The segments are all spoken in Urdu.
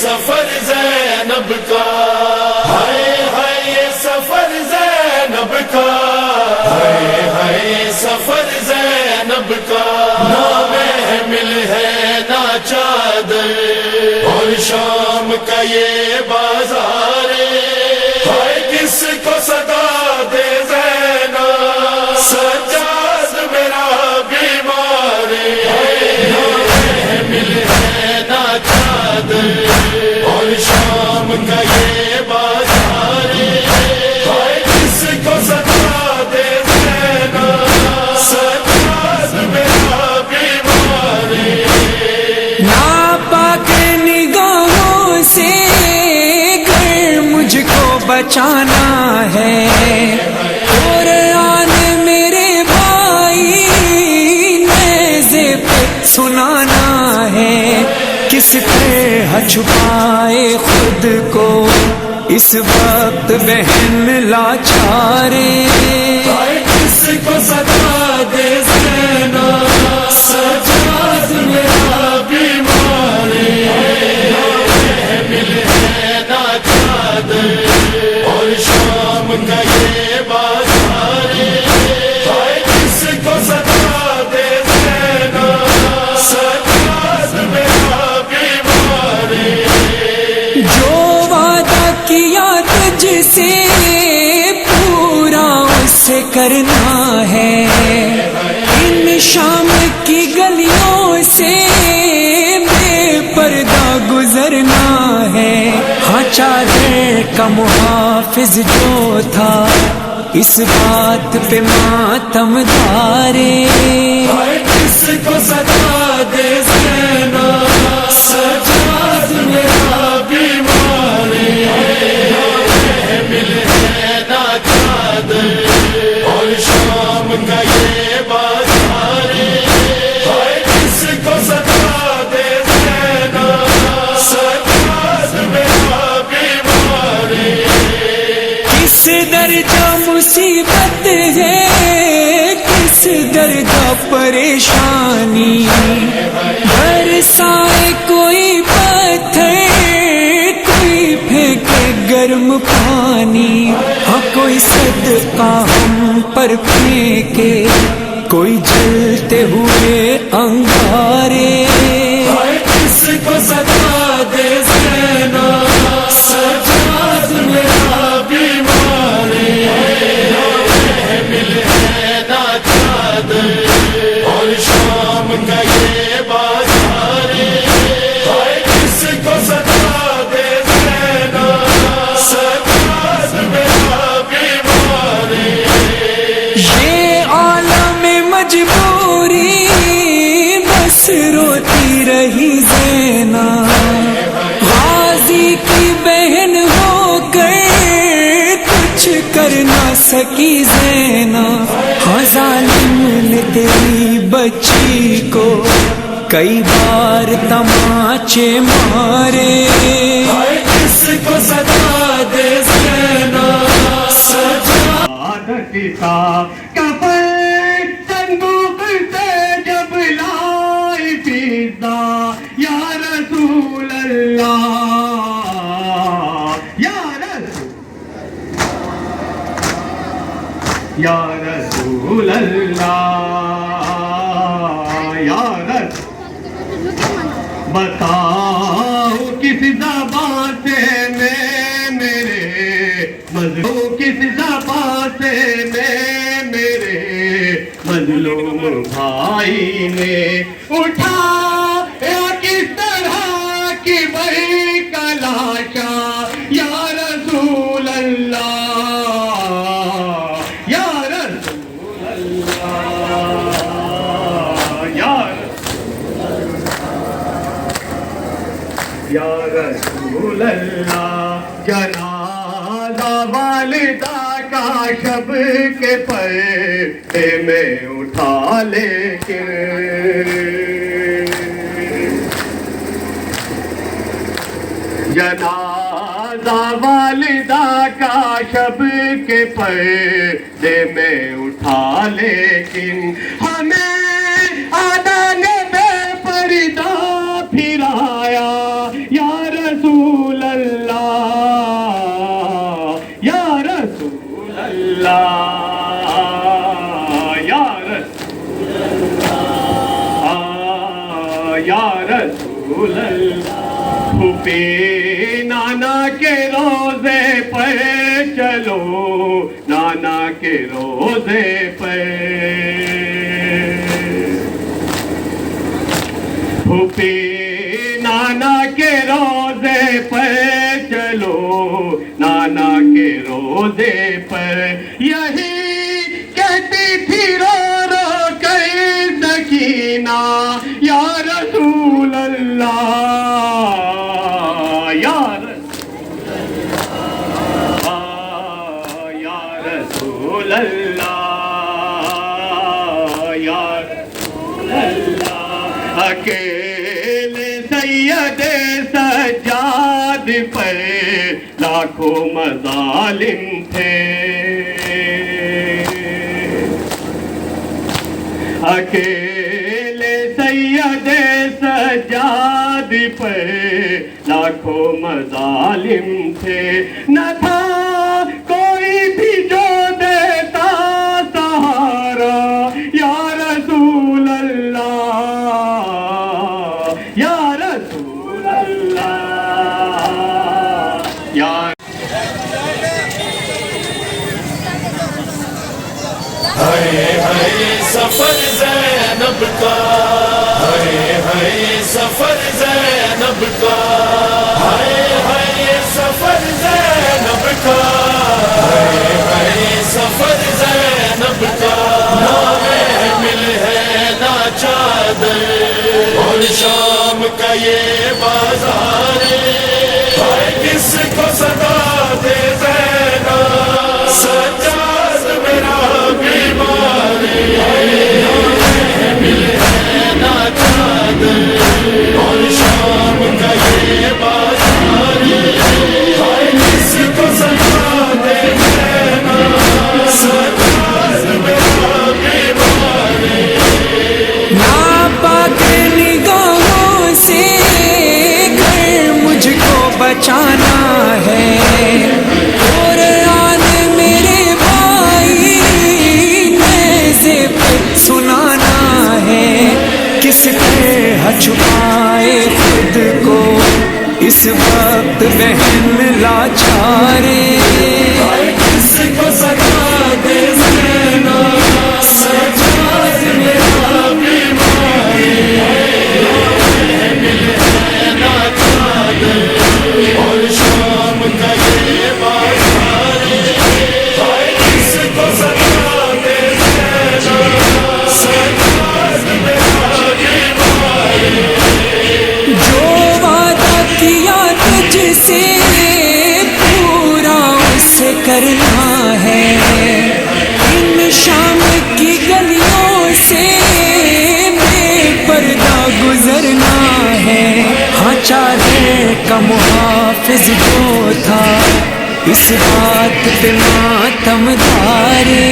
سفر زینب کا، ہائے ہائے یہ سفر زینب کا، ہائے ہائے سفر زینب کا، نہ محمل ہے نہ چادر اور شام کا یہ بازار، ہائے کس کو صدا دے زینب، سجاد میرا بیمار، نہ محمل ہے نہ چادر اور شام کا یہ بازار، ہائے کس کو صدا دے زینب، سجاد میرا بیمار۔ ناپاک نگاہوں سے گر مجھ کو بچانا ہے، قرآن میرے بھائی نیزے پہ سنانا ہے، کس طرح چھپائے خود کو اس وقت بہن لاچارے، کس کو صدا دے زینب، سجاد میرا بیمار، محمل ہے نہ چادر اور شام کا یہ بازار، ہائے کس کو صدا دے زینب، سجاد میرا بیمار۔ جو وعدہ کیا تجھ سے پورا اسے کرنا ہے، ان شام کی گلیوں سے بے پردہ گزرنا ہے، ہاں چادر کا محافظ جو تھا اس بات پہ ماتم دارے، کس کو صدا دے زینب، سجاد میرا بیمار، محمل ہے نہ چادر اور شام کا یہ بازار، ہائے کس کو صدا دے زینب، سجاد میرا بیمار۔ کس درجہ مصیبت ہے، کس درجہ پریشانی، برسائے کوئی پتھر کوئی پھینکے گرم پانی، ہاں کوئی صدقہ ہم پر پھینکے کوئی جلتے ہوئے انگارے، کس کو صدا دے زینب، سجاد میرا بیمار، محمل ہے نہ چادر اور شام کا یہ بازار، ہائے کس کو صدا دے زینب، سجاد میرا بیمار۔ یہ عالم مجبوری بس روتی رہی زینب، غازی کی بہن ہو کر کچھ کر نہ سکی زینب، ہاں ظالم نے تیری بچی کو کئی بار تماچے مارے، کس کو صدا دے زینب، سجاد کا کفن صندوق سے جب لائی فضا، یا رسول اللہ یا رسول اللہ یا رسول، بتاؤ کس زبان سے میں میرے مظلوم، کس زبان سے میں میرے مظلوم بھائی نے اٹھا یا کس طرح کی وہی کلاشا، یا رسول اللہ یا رسول اللہ یا رسول اللہ، جنازہ والدہ کا شب کے پردے میں اٹھا لیکن جنازہ والدہ کا شب کے پردے میں اٹھا لیکن ہمیں آدھا نے بے پردہ پھرایا، یا رسول رسول اللہ پھوپھی نانا کے روزے پر چلو نانا کے روزے پر پھوپھی نانا کے روزے پر چلو نانا کے روزے پر یہی کہتی تھی رو رو کر سکینہ یا رسول اللہ یا رسول اللہ یا رسول اللہ اکیلے سید سجاد پر لاکھوں مظالم تھے اکیلے سید سجاد پر لاکھوں مظالم تھے نہ تھا کوئی بھی جو دیتا سہارا یا رسول اللہ یا رسول اللہ یا ہائے ہائے سفر زینب کا ہائے ہائے سفر زینب کا ہائے ہائے سفر زینب کا ہائے ہائے سفر زینب کا نہ محمل ہے نہ چادر اور شام کا یہ بازار ہائے کس کو صدا دے زینب سجاد میرا بیمار اور شام کا یہ بازار کس کو سجا دے سجاد میرا بیمار ناپاک نگاہوں سے گھر مجھ کو بچانا ہے قرآن میرے بھائی نیزے پہ سنانا ہے کس طرح چھپائے خود کو اس وقت بہن لاچارے کس کو سجا دے سجاد میرا بیمار اور شام کا یہ بازار کس کو سجا دے سجاد میرا بیمار جو وعدہ کیا تجھ سے پورا اسے کرنا ہے ان شام کی گلیوں سے بے پردہ گزرنا ہے ہاں چادر کا محافظ جو تھا اس بات پہ ماتم دارے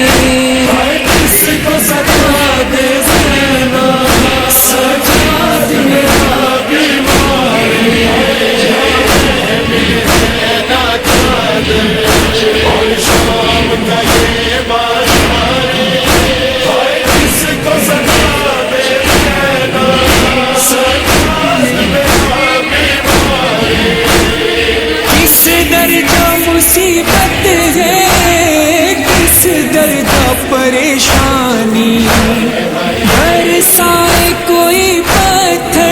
کس کو سجا دے سجاد میرا بیمار اور شام کا یہ بازار کس کو سجا دے سجاد میرا بیمار کس درجہ مصیبت ہے کس درجہ پریشانی برسائے کوئی پتھر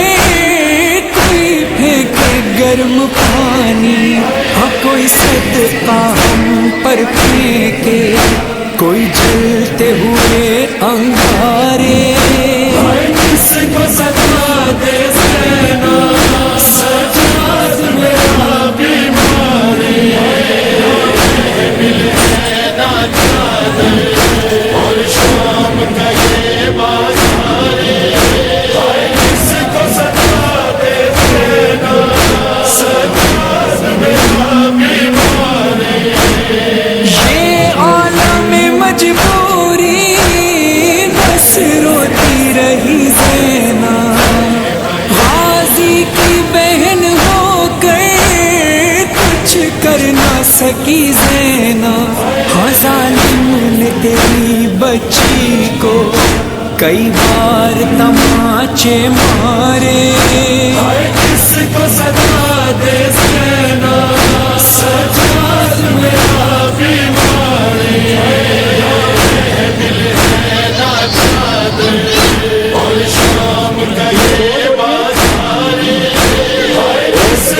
کوئی پھینکے گرم پانی ہاں کوئی صدقہ ہم پر پھینکے کوئی جلتے ہوئے انگارے کس کو سجا دے سجاد میرا بیمار اور شام کا یہ بازار کس کو سجا دے سجاد میرا بیمار یہ عالم مجبوری بس روتی رہی زینا غازی کی بہن ہو کر کچھ کر نہ سکی زینا ہاں ظالم نے تیری بچی کو کئی بار تماچے مارے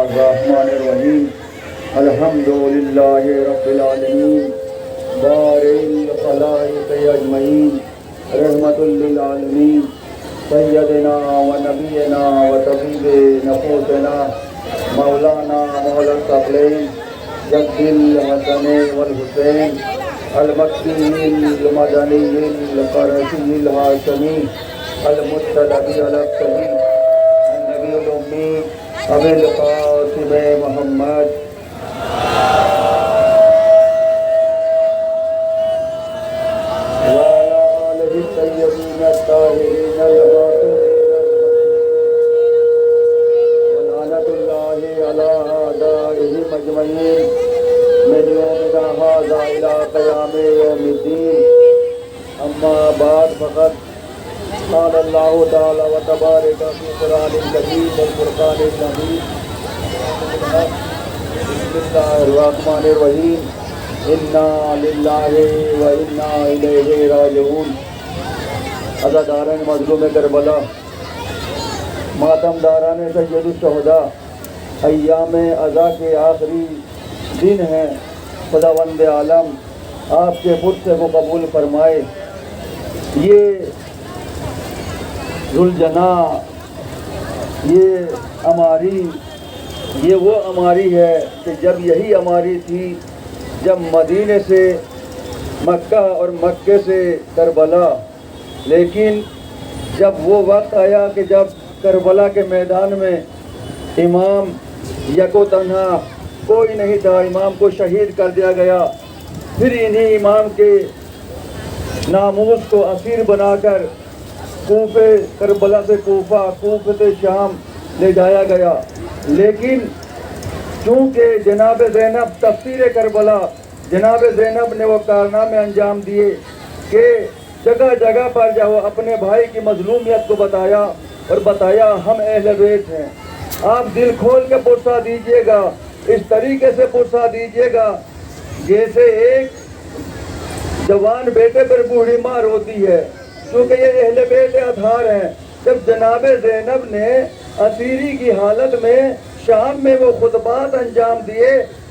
الرحمن الحمدللہ رب العالمین بارئ الخلائق اجمعین رحمت للعالمین سیدنا و نبینا و طبیب نفوسنا مولانا مولا الثقلین جد الحسن والحسین المکی المدنی القرشی الہاشمی المطلبی الاقصی النبی الامی ابی القاسم محمد وعلى آله الطيبين الطاهرين ولعنة الله على أعدائهم أجمعين من يومنا هذا إلى قيام يوم الدين. أما بعد فقد قال الله تعالى وتبارك في القرآن الكريم والفرقان الحميد. بسم الله الرحمن الرحيم. انا للہ و انا الیہ راجعون. عزاداران مظلوم کربلا، ماتم داران سید الشہداء، ایام عزا کے آخری دن ہیں. خداوند عالم آپ کے خود سے وہ قبول فرمائے. یہ ذوالجناح، یہ اماری، یہ وہ اماری ہے کہ جب یہی اماری تھی جب مدینے سے مکہ اور مکے سے کربلا، لیکن جب وہ وقت آیا کہ جب کربلا کے میدان میں امام یکو تنہا کوئی نہیں تھا، امام کو شہید کر دیا گیا. پھر انہی امام کے ناموس کو اسیر بنا کر کوفے، کربلا سے کوفہ، کوفہ سے شام لے جایا گیا. لیکن چونکہ جناب زینب تفسیر کربلا، جناب زینب نے وہ کارنامے انجام دیے کہ جگہ جگہ پر جاؤ اپنے بھائی کی مظلومیت کو بتایا اور بتایا ہم اہل بیت ہیں، آپ دل کھول کے پرسہ دیجئے گا، اس طریقے سے پرسہ دیجئے گا جیسے ایک جوان بیٹے پر بوڑھی ماں روتی ہے، کیونکہ یہ اہل بیت اطہار ہیں. جب جناب زینب نے اسیری کی حالت میں شام میں وہ خطبات انجام دیے،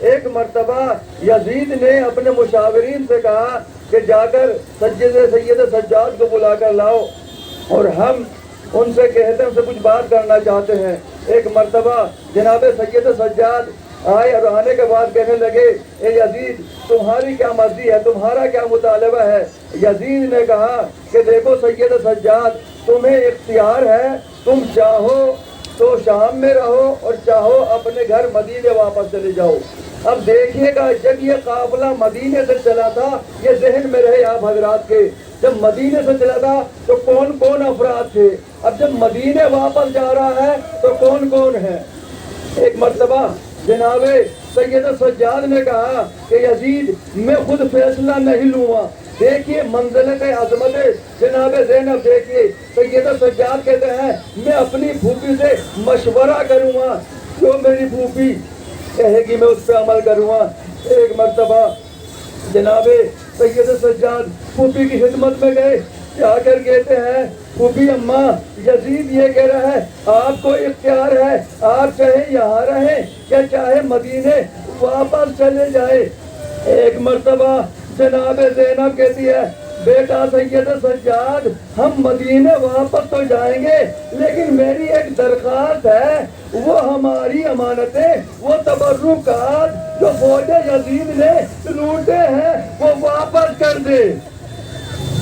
ایک مرتبہ یزید نے اپنے مشاورین سے کہا کہ جا کر سید سجاد کو بلا کر لاؤ اور ہم ان سے کہتے ہیں، ان سے کچھ بات کرنا چاہتے ہیں. ایک مرتبہ جناب سید سجاد آئے اور آنے کے بعد کہنے لگے اے یزید تمہاری کیا مرضی ہے، تمہارا کیا مطالبہ ہے؟ یزید نے کہا کہ دیکھو سید سجاد تمہیں اختیار ہے، تم چاہو تو شام میں رہو اور چاہو اپنے گھر مدینے واپس چلے جاؤ. اب دیکھیے گا جب یہ قافلہ مدینے سے چلا تھا، یہ ذہن میں رہے آپ حضرات کے، جب مدینے سے چلا تھا تو کون کون افراد تھے، اب جب مدینے واپس جا رہا ہے تو کون کون ہے. ایک مرتبہ جناب سید سجاد نے کہا کہ یزید میں خود فیصلہ نہیں لوں گا. دیکھیے منزلت عظمت جناب زینب، دیکھیے سید سجاد کہتے ہیں میں اپنی پھوپھی سے مشورہ کروں گا، جو میری پھوپھی کہے گی میں اس پہ عمل کروں گا. ایک مرتبہ جناب سید سجاد پھوپھی کی خدمت میں گئے، جا کر کہتے ہیں پھوپھی اماں یزید یہ کہہ رہا ہے آپ کو اختیار ہے، آپ چاہے یہاں رہیں یا چاہے مدینے واپس چلے جائے. ایک مرتبہ جناب زینب کہتی ہے بیٹا سید سجاد ہم مدینے واپس تو جائیں گے لیکن میری ایک درخواست ہے وہ ہماری امانتیں وہ تبرکات جو فوج یزید نے لوٹے ہیں وہ واپس کر دے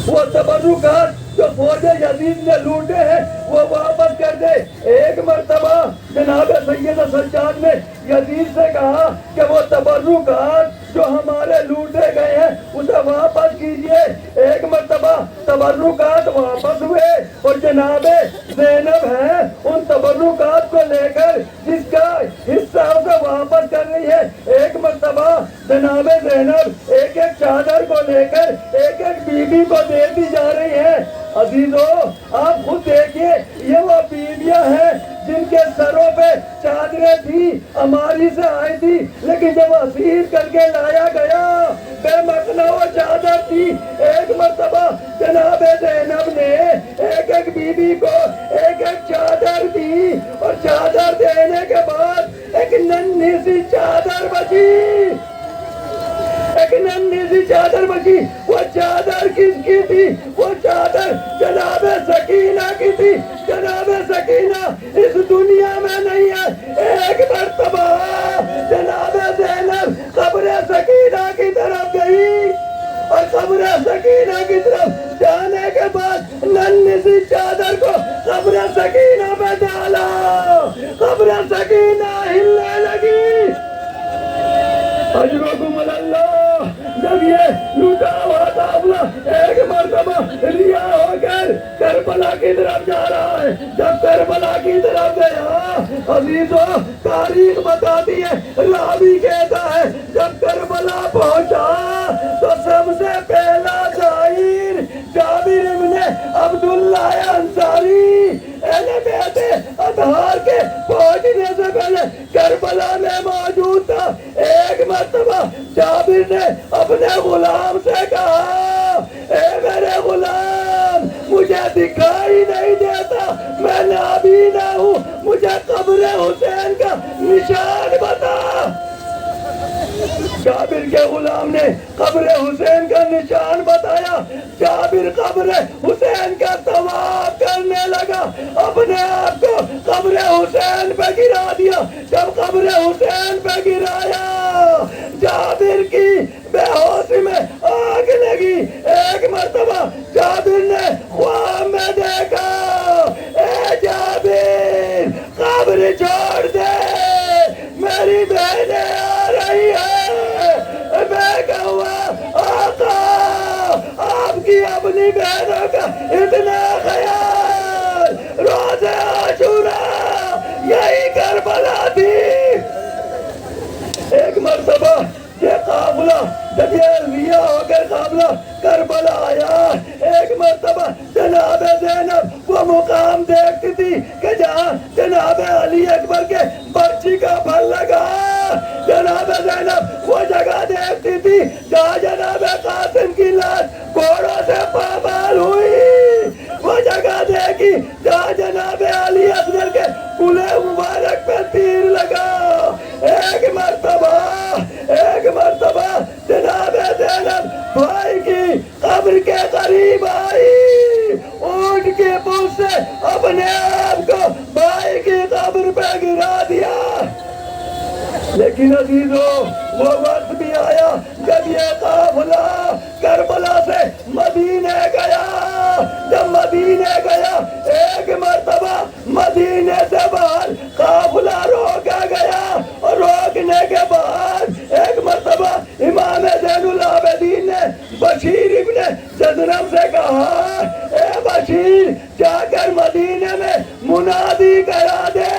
وہ تبرکات جو فوج یزید نے لوٹے ہیں وہ واپس کر دے ایک مرتبہ جناب سید سجاد نے یزید سے کہا کہ وہ تبرکات جو ہمارے لوٹے گئے ہیں اسے واپس کیجئے ایک مرتبہ تبرکات واپس ہوئے اور جناب زینب ہے ان تبرکات کو لے کر جس کا حصہ اسے واپس کر رہی ہے ایک مرتبہ جناب زینب ایک ایک چادر کو لے کر ایک ایک بیوی کو دیتی جا رہی ہے عزیزو آپ خود دیکھیے یہ وہ بیویاں ہیں جن کے سروں پہ چادریں تھی ہماری سے آئی تھی لیکن جب اسیر کر کے لایا گیا بے مقنع وہ چادر تھی ایک مرتبہ جناب زینب نے ایک ایک بیوی کو ایک ایک چادر دی اور چادر دینے کے بعد ایک ننھی سی چادر بچی ایک ننھی سی چادر بچی وہ چادر کس کی تھی وہ چادر جناب سکینہ کی تھی جناب سکینہ اس دنیا میں نہیں ہے ایک مرتبہ جناب زینب قبر سکینہ کی طرف گئی اور قبر سکینہ کی طرف جانے کے بعد ننھی سی چادر کو قبر سکینہ پہ ڈالا قبر سکینہ ہلنے لگی اجرکم اللہ جب یہ لوٹا ہوا قافلہ ایک مرتبہ ریا ہو کر کربلا کی طرف جا رہا ہے جب کربلا کی طرف گیا عزیزو تاریخ بتاتی ہے راوی کہتا ہے جب کربلا پہنچا تو سب سے پہلا ظاہر جابر ابن عبداللہ انصاری اہل بیت اطہار کے پہنچنے سے پہلے کربلا میں موجود تھا ایک مرتبہ جابر نے اپنے غلام سے کہا اے میرے غلام مجھے دکھائی نہیں دیتا میں نابینا ہوں مجھے قبر حسین کا نشان بتا جابر کے غلام نے قبر حسین کا نشان بتایا جابر قبر حسین کا طواف کرنے لگا اپنے آپ کو قبر حسین پہ گرا دیا جب قبر حسین پہ گرایا جابر کی بے ہوشی میں آگ لگی ایک مرتبہ جابر نے خواب میں دیکھا اے جابر قبر چھوڑ دے میری بہنیں آ رہی ہے میں کہوں آقا آپ کی اپنی بہنوں کا اتنا خیال روز عاشورا یہی کربلا تھی ایک مرتبہ یہ قافلہ جب یہ لیا ہو کر قافلہ کربلا آیا ایک مرتبہ جناب زینب وہ مقام دیکھتی تھی کہ جہاں جناب علی اکبر کے برچی کا پھل لگا جناب زینب وہ جگہ دیکھتی تھی جہاں جناب قاسم کی لاش گھوڑوں سے پامال ہوئی وہ جگہ دیکھی جہاں جناب علی اصغر کے کلے مبارک پہ تیر لگا ایک مرتبہ جناب زینب بھائی کی قبر کے قریب آئی اونٹ کے پل سے اپنے آپ کو بھائی کی قبر پہ گرا دیا لیکن عزیزو وہ وقت بھی آیا جب یہ قافلہ کربلا سے مدینے گیا جب مدینے گیا ایک مرتبہ مدینے سے باہر قافلہ روکا گیا اور روکنے کے بعد ایک مرتبہ امام زین العابدین نے بشیر ابن جذرم سے کہا اے بشیر جا کر مدینے میں منادی کرا دے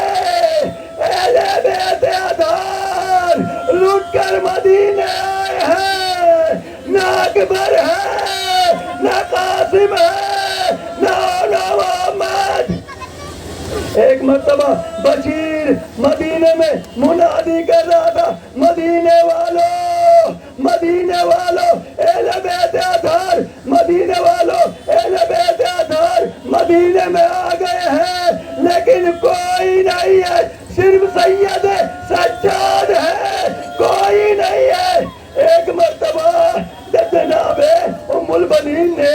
اہل بیت اطہار لٹ کر مدینے آئے ہیں نہ اکبر ہے نہ قاسم ہے نہ محمد ایک مرتبہ بشیر مدینے میں منادی کر رہا تھا مدینے والوں اہل بیت اطہار مدینے والوں اہل بیت اطہار مدینے میں آ گئے ہیں لیکن کوئی نہیں ہے صرف سید سجاد ہے کوئی نہیں ہے ایک مرتبہ جناب ام البنین نے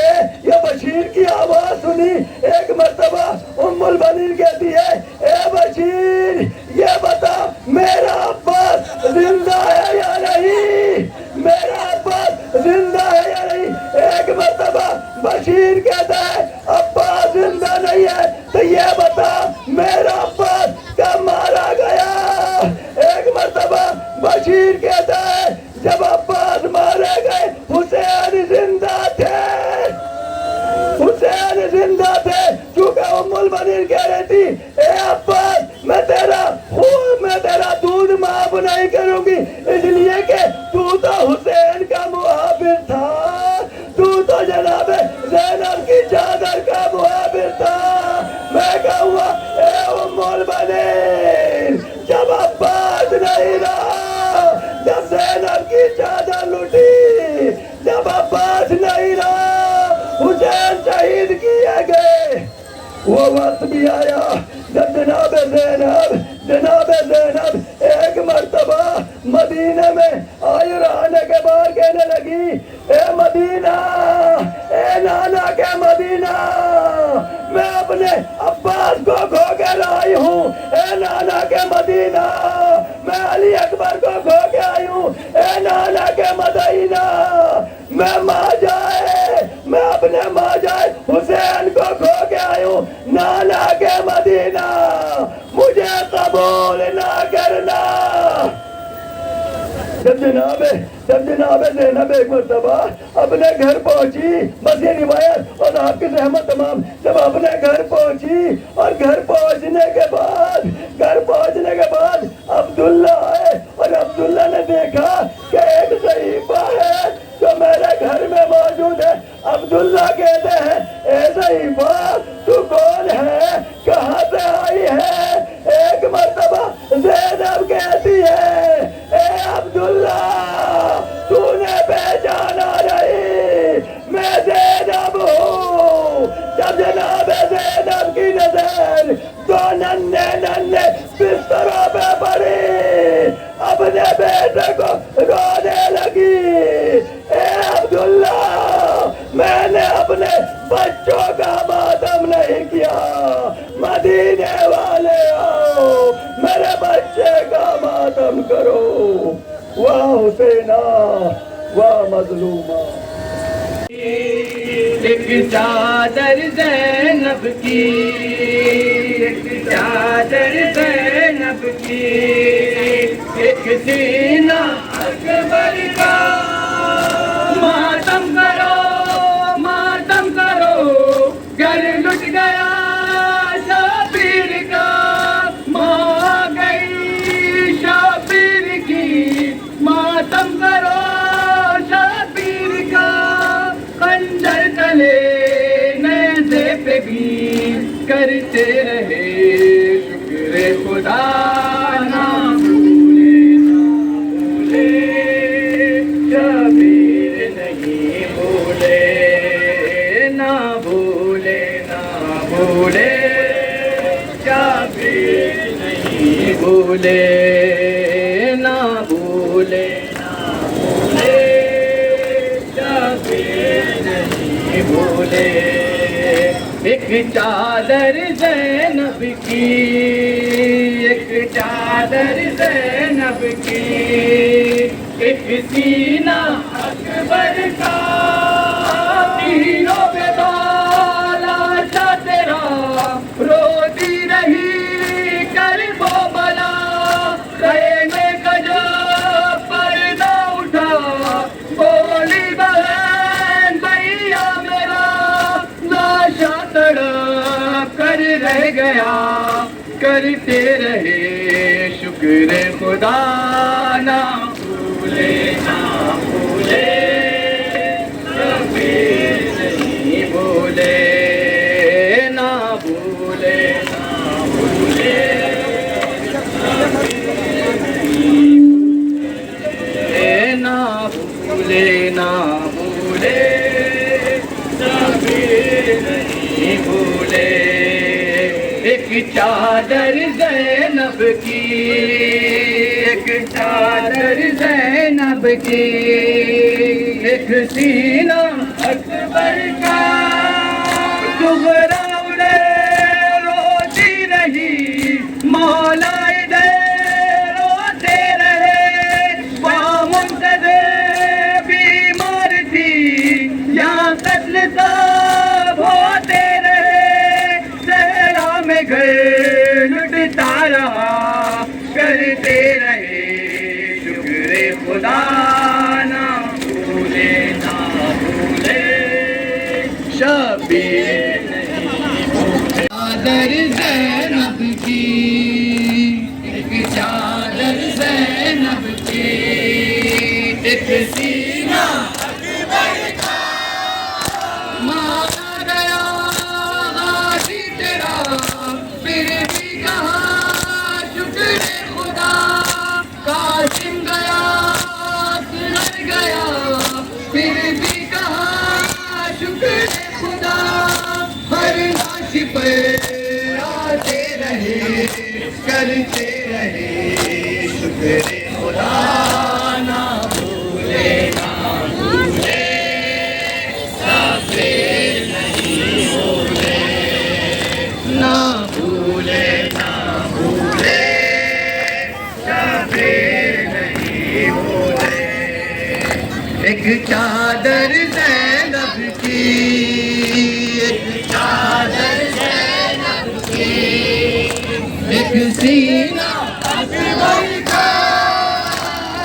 بشیر کہتا ہے عباس زندہ نہیں ہے، تو یہ بتا میرا عباس کب مارا گیا؟ ایک مرتبہ بشیر کہتا ہے جب عباس مارے گئے حسین زندہ تھے، حسین زندہ تھے، چونکہ ام المؤمنین کہہ رہی تھی اے عباس میں تیرا دودھ معاف نہیں کروں گی، اس لیے کہ تو حسین کا محافظ تھا، تو جناب زینب کی چادر کا محافظ تھا۔ میں کہوں گا اے ام المؤمنین جب عباس نہیں رہا، جب زینب کی چادر لٹی، جب عباس نہیں رہا، حسین شہید کیے گئے، وہ وقت بھی آیا جب جناب زینب ایک مرتبہ مدینہ میں آئی اور آنے کے بعد کہنے لگی اے مدینہ، اے نانا کے مدینہ، میں اپنے عباس کو کھو کے لائی ہوں، اے نانا کے مدینہ، میں علی اکبر کو کھو کے آئی ہوں، اے نانا کے مدینہ، میں اپنے ماں جائے حسین کو کھو کے آئی ہوں، نانا کے مدینہ، مجھے قبول نہ کرنا۔ جب جناب زینب ایک مرتبہ اپنے گھر پہنچی، بس یہ روایت اور آپ کی رحمت تمام، جب اپنے گھر پہنچی اور گھر پہنچنے کے بعد عبداللہ آئے اور عبداللہ نے دیکھا کہ ایک صحیفہ ہے جو میرے گھر میں موجود ہے۔ عبداللہ کہتے ہیں اے صحیفہ تو کون ہے، کہاں سے آئی ہے؟ ایک مرتبہ زینب کہتی ہے اے عبداللہ تو نے پہچانا نہیں، میں زینب ہوں۔ جب جناب زینب کی نظر دو ننھے بستروں پہ پڑی، اپنے بیٹے کو رونے لگی، اے عبداللہ میں نے اپنے بچوں کا ماتم نہیں کیا، مدینے والے آؤ میرے بچے کا ماتم کرو۔ واہ حسینہ واہ مظلومہ۔ ایک چادر زینب کی، ایک چادر زینب کی، ایک سینہ اکبر کا، ماتم کرو ماتم کرو، گھر لٹ گیا شبیر کا، ماں گئی شبیر کی، ماتم کرو شبیر کا، خنجر تلے نیزے پہ بھی کرتے رہے شکر خدا، نہ بھولے شبیر نہیں بھولے، نہ بھولے شبیر نہیں بھولے، نہ بھولے شبیر نہیں بھولے۔ ایک چادر زینب کی، ایک چادر زینب کی، ایک سینہ اکبر کا، تینوں پہ لاشا تیرا روتی رہی کرب و بلا، خیمے کا جب پردہ اٹھا بولی بہن بھیا میرا، لاشا تڑپ کر رہ گیا، کرتے رہے شکر خدا، نہ بھولے شبیر نہیں بھولے، نہ بھولے نہ بھولے، نہ بھولے شبیر نہیں بھولے۔ ایک چادر زینب کی، ایک چادر زینب کی، ایک سینہ اکبر کا، زہرا اڑے روتی رہی، مولا دے روتے رہے، وہاں منتظر بیمار تھی، یہاں قتل تھا خدا نہ بھولے نہ بھولے شبیر نہیں بھولے چادر زینب کی ایک چادر زینب کی ایک سینہ مارا گیا غازی تیرا پھر بھی کہاں شکر خدا قاسم گیا اصغر گیا پھر بھی کہاں شکر خدا ہر لاش پر آتے رہے کرتے رہے شکر خدا نہ بھولے نہ بھولے صابر نہیں بھولے نہ بھولے نہ بھولے صابر نہیں بھولے ایک چادر زینب کی ایک چادر زینب کی ایک سینہ اصغر کا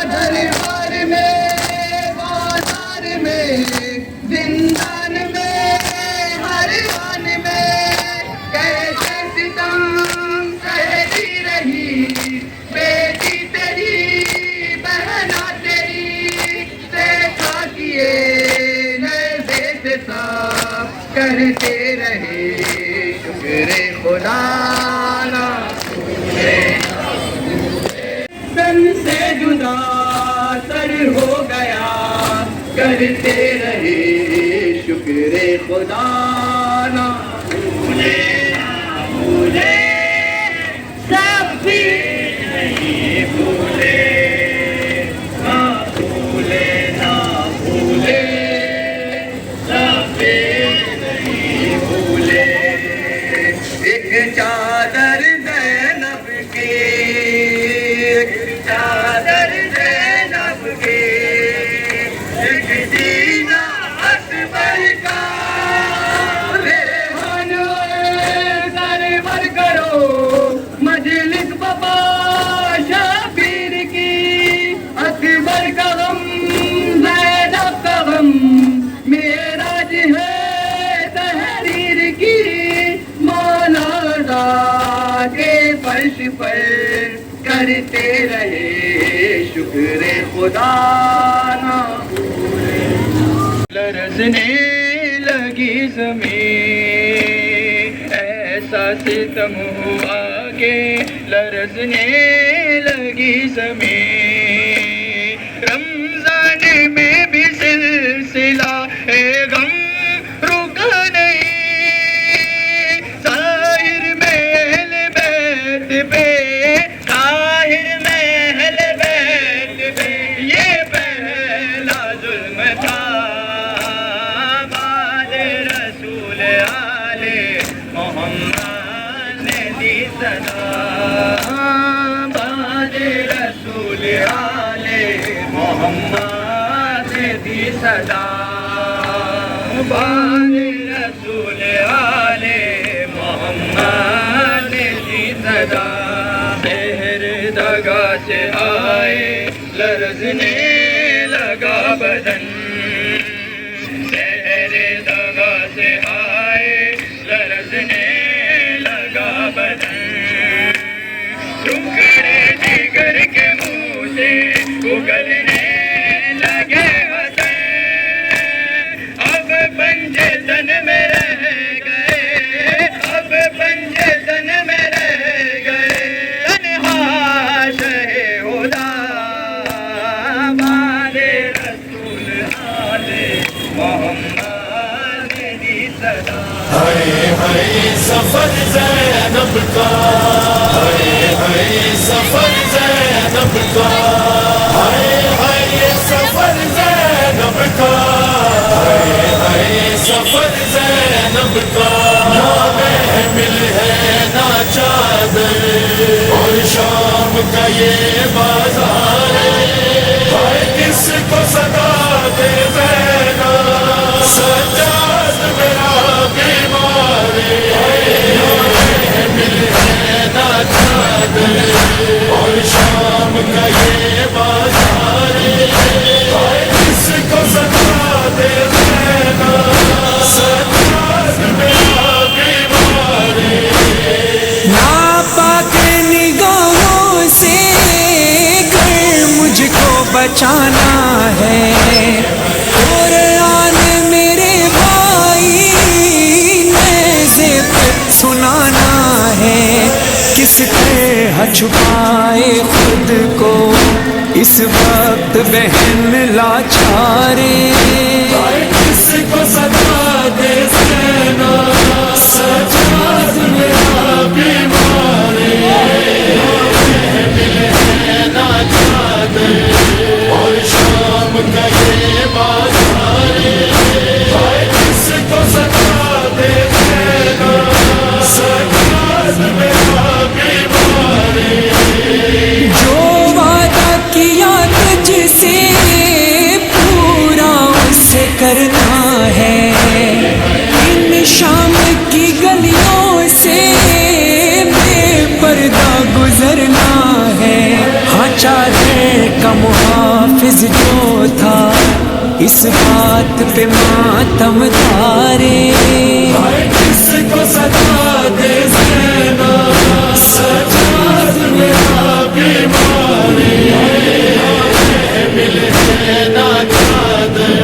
دربار میں بازار میں زندان میں ہر آن میں کیسے ستم سہتی رہی بیٹی تیری بہنا تیری دیکھا کیے نیزے سے صاف کرتے رہے شکر خدا نہ تن سے جدا سر ہو گیا کرتے رہے شکر خدا نہ بھولے نہ بھولے سب بھی نہیں بھولے نہ بھولے نہ بھولے سب بھی نہیں بھولے ایک چادر زینب کی ایک چادر زینب کی ایک سینہ اصغر کا ریحان سرور کرو مجلس بابا شبیر کی اکبر کا غم زینب کا غم معراج ہے تحریر کی مولا کے فرش پر کرتے رہے شکر خدا نہ لرزنے لگی زمین ایسا ستم ہوا کہ لرزنے لگی زمین رمضان میں بھی سلسلہ غم رکا نہیں ظاہر میں اہل بیت پہ ظاہر میں اہل بیت پہ یہ پہلا ظلم تھا بعد رسول آل محمد نے دی صدا بعد رسول آل محمد نے دی صدا بعد رسول آل محمد نے دی صدا شہر دگا سے آئے لرزنے لگا بدن شہر دگا سے آئے لرزنے لگا بدن ٹکڑے جگر کے منہ سے اگلنے لگے وطن اب پنجے تن میں رہ گئے اب پنجے تن میں رہ گئے تنہا شہ خدا بعد رسول آل محمد نے دی صدا ہائے ہائے سفر زینب کا ہائے ہائے سفر زینب کا ہائے ہائے سفر زینب کا ہائے ہائے سفر زینب کا نہ محمل ہے نہ چادر اور شام کا یہ بازار ہائے کس کو صدا دے زینب سجاد میرا بیمار اور شام کا یہ بازار بچانا ہے. قرآن میرے بھائی نیزے پہ سنانا ہے. کس طرح چھپائے خود کو اس وقت بہن لاچارے. کس کو صدا دے زینا سجاد میرا بیمار اور شام کا یہ بازار. کس کو صدا دے زینا سجاد میرا بیمار. جو وعدہ کیا تجھ سے پورا اسے کرنا ہے. ان شام کی گلیوں سے بے پردہ گزرنا ہے. ہاں چادر کا محافظ جو تھا اس بات پہ ماتم تارے. کس کو صدا دے زینا سجاد میرا بیمار. ملے نا چادر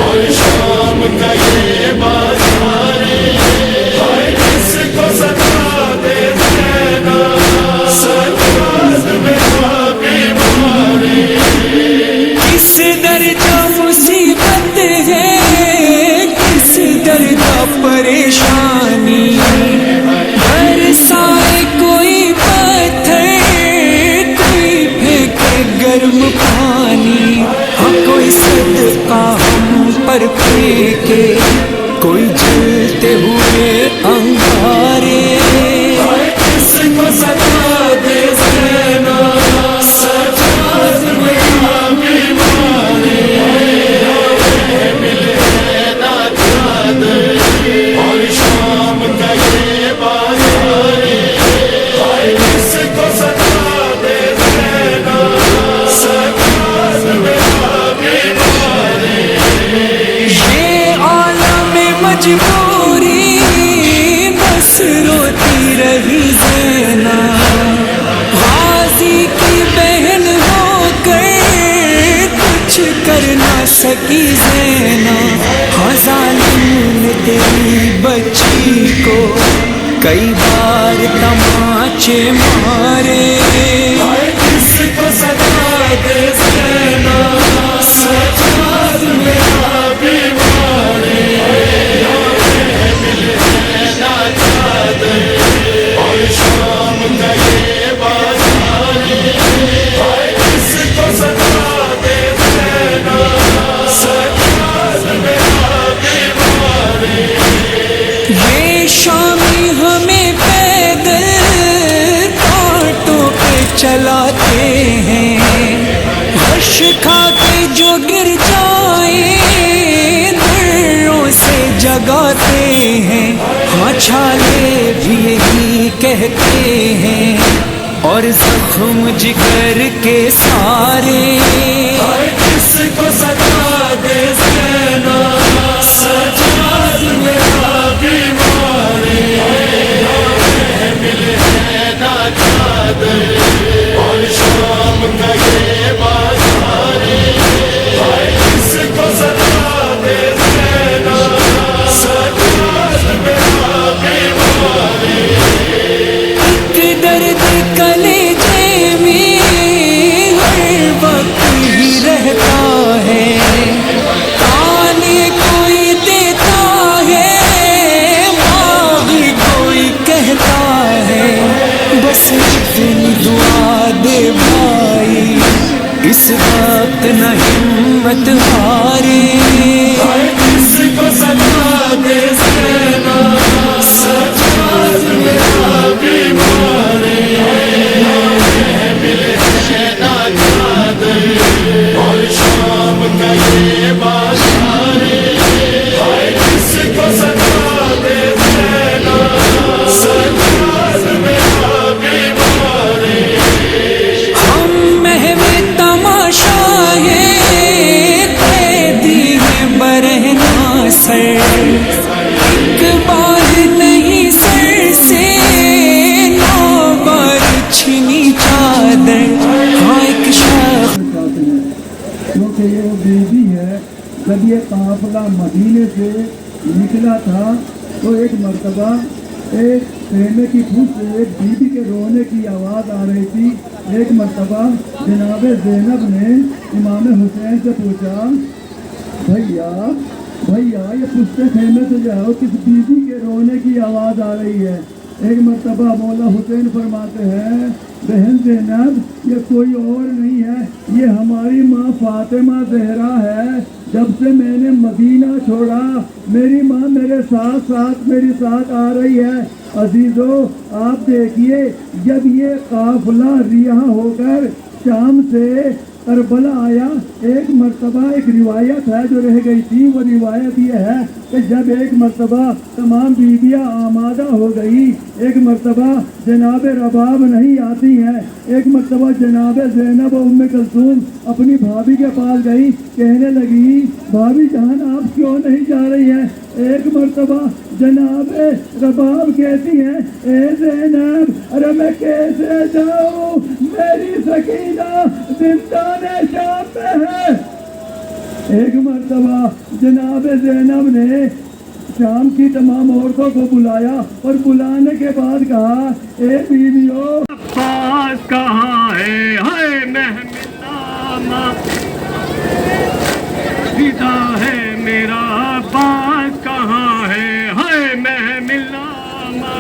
اور شام کا یہ بازار. کس کو صدا دے زینا سجاد میرا بیمار. کس درد مصیبت ہے کس درد پریشانی. برسائے کوئی پتھر کوئی پھینکے گرم پانی. ہاں کوئی صدقہ ہم پر پھینکے کوئی جلتے ہوئے انگارے. کس کو صدا دے زینا سجاد میرا بیمار. ملے نا چادر اور شام کا یہ بازار. کس کو صدا دے زینا سجاد میرا بیمار. یہ عالم مجبوری بس روتی رہی زینا. غازی کی بہن ہو کر کچھ کر نہ سکی زینا. ہاں ظالم نے تیری بچی کو کئی بار تماچے مارے. کس کو صدا دے زینا سجاد میرا بیمار. ملے نا چادر اور شام کا یہ بازار. کس کو صدا دے زینا سجاد میرا بیمار. یہ شامی ہمیں پیدل کانٹوں پہ چلاتے ہیں. غش کھا کے جو گر جائیں دروں سے جگاتے ہیں. ہاں چھالے بھی یہی کہتے ہیں اور زخم جگر کے سارے. کس کو صدا دے زینا سجاد میرا بیمار. ملے نا چادر اور شام کا یہ بازار. کس کو صدا دے زینا سجاد میرا بیمار. ایک درد کلیجے میں ہر وقت ہی رہتا ہے. تانے کوئی دیتا ہے مانگ کوئی کہتا ہے. بس اتنی دعا دے بھائی اس وقت نہ ہمت ہارے. کس کو صدا دے زینا سجاد میرا بیمار. ملے نا چادر اور شام کا یہ بازار. کس کو صدا دے زینا سجاد میرا بیمار. ہم محو تماشا ہے قیدی ہے برہنہ سر. ایک بار نہیں سر سے نو بار چھنی چادر. ہاں ایک شخص کہ یہ وہ بیوی ہے. جب یہ قافلہ مدینے سے نکلا تھا تو ایک مرتبہ ایک خیمے کی پھوس سے ایک بیوی کے رونے کی آواز آ رہی تھی. ایک مرتبہ جناب زینب نے امام حسین سے پوچھا بھیا یہ پشتے خیمے سے جو ہے کس بیوی کے رونے کی آواز آ رہی ہے؟ ایک مرتبہ مولا حسین فرماتے ہیں بہن زینب یہ کوئی اور نہیں ہے، یہ ہماری ماں فاطمہ زہرا ہے. جب سے میں نے مدینہ چھوڑا میری ماں میرے ساتھ آ رہی ہے. عزیزو آپ دیکھیے جب یہ قافلہ رہا ہو کر شام سے کربلا آیا، ایک مرتبہ ایک روایت ہے جو رہ گئی تھی، وہ روایت یہ ہے کہ جب ایک مرتبہ تمام بیویاں آمادہ ہو گئی، ایک مرتبہ جناب رباب نہیں آتی ہیں، ایک مرتبہ جناب زینب و ام کلثوم اپنی بھابھی کے پاس گئی، کہنے لگی بھابھی جان آپ کیوں نہیں جا رہی ہیں؟ ایک مرتبہ جناب رباب کہتی ہیں اے زینب ارے میں کیسے جاؤں، میری سکینہ زندان شام میں ہے. ایک مرتبہ جناب زینب نے شام کی تمام عورتوں کو بلایا اور بلانے کے بعد کہا اے بیویو عباس کہاں ہے؟ ہائے محملامہ رضا ہے میرا عباس کہاں ہے؟ ہائے محملامہ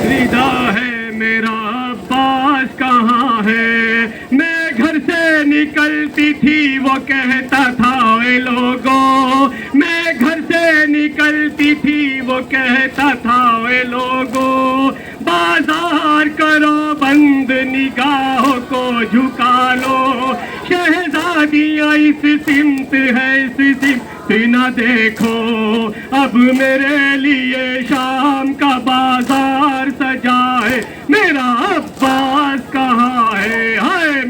رضا ہے میرا عباس کہاں ہے؟ میں گھر سے نکلتی تھی وہ کہتا تھا اے لوگوں، میں گھر سے نکلتی تھی وہ کہتا تھا اے لوگوں، بازار کرو بند نگاہوں کو جھکا لو، شہزادیاں اس سمت ہے اس سمت نہ دیکھو، اب میرے لیے شام کا بازار سجا ہے، میرا عباس کہاں ہے؟ ہائے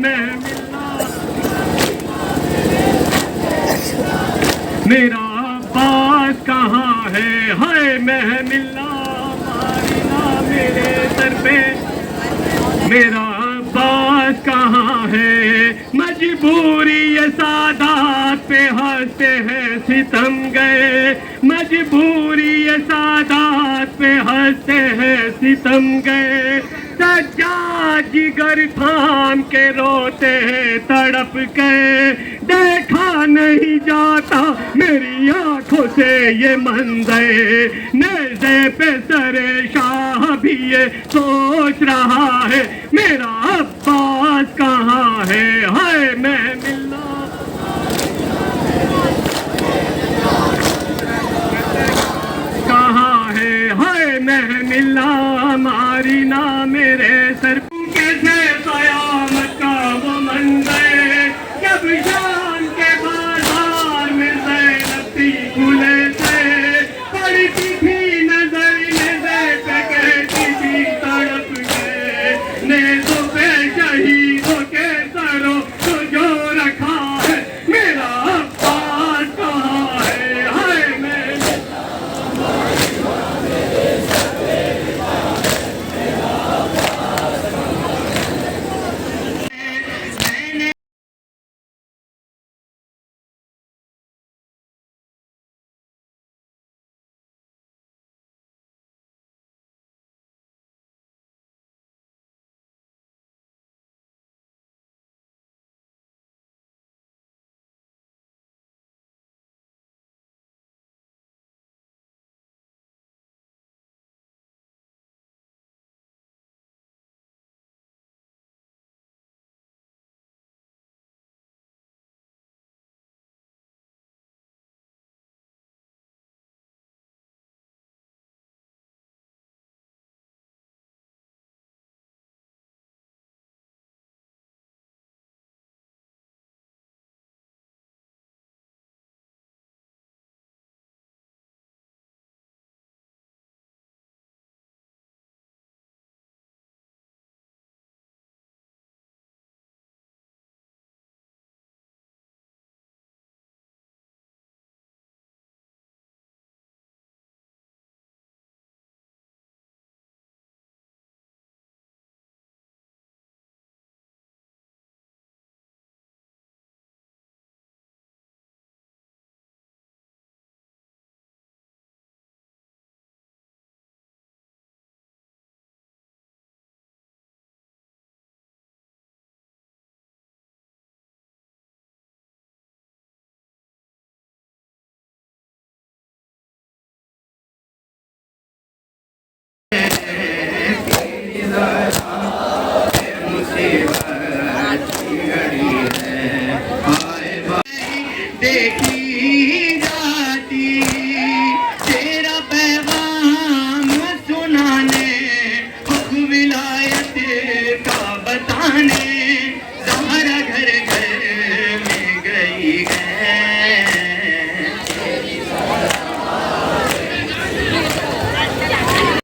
میرا عباس کہاں ہے؟ ہائے محملہ مارنا میرے سر پہ، میرا عباس کہاں ہے؟ مجبوری سادات پہ ہنستے ہیں ستم گئے، مجبوری سادات پہ ہنستے ہیں ستم گئے، سجاد جگر تھام کے روتے ہیں تڑپ کے، دیکھا نہیں جاتا میری آنکھوں سے یہ منظر، نیزے پہ سر شاہ بھی یہ سوچ رہا ہے میرا عباس کہاں ہے؟ ہائے محملہ کہاں ہے؟ ہائے محملہ ماری نا میرے سر، کیسے قیامت کا وہ منظر جب شام کے بازار میں زینب تھی کھلے سے، پڑتی تھی نظر نیزے پہ کہتی تھی تڑپ گئے، نیزوں پہ شہید ہے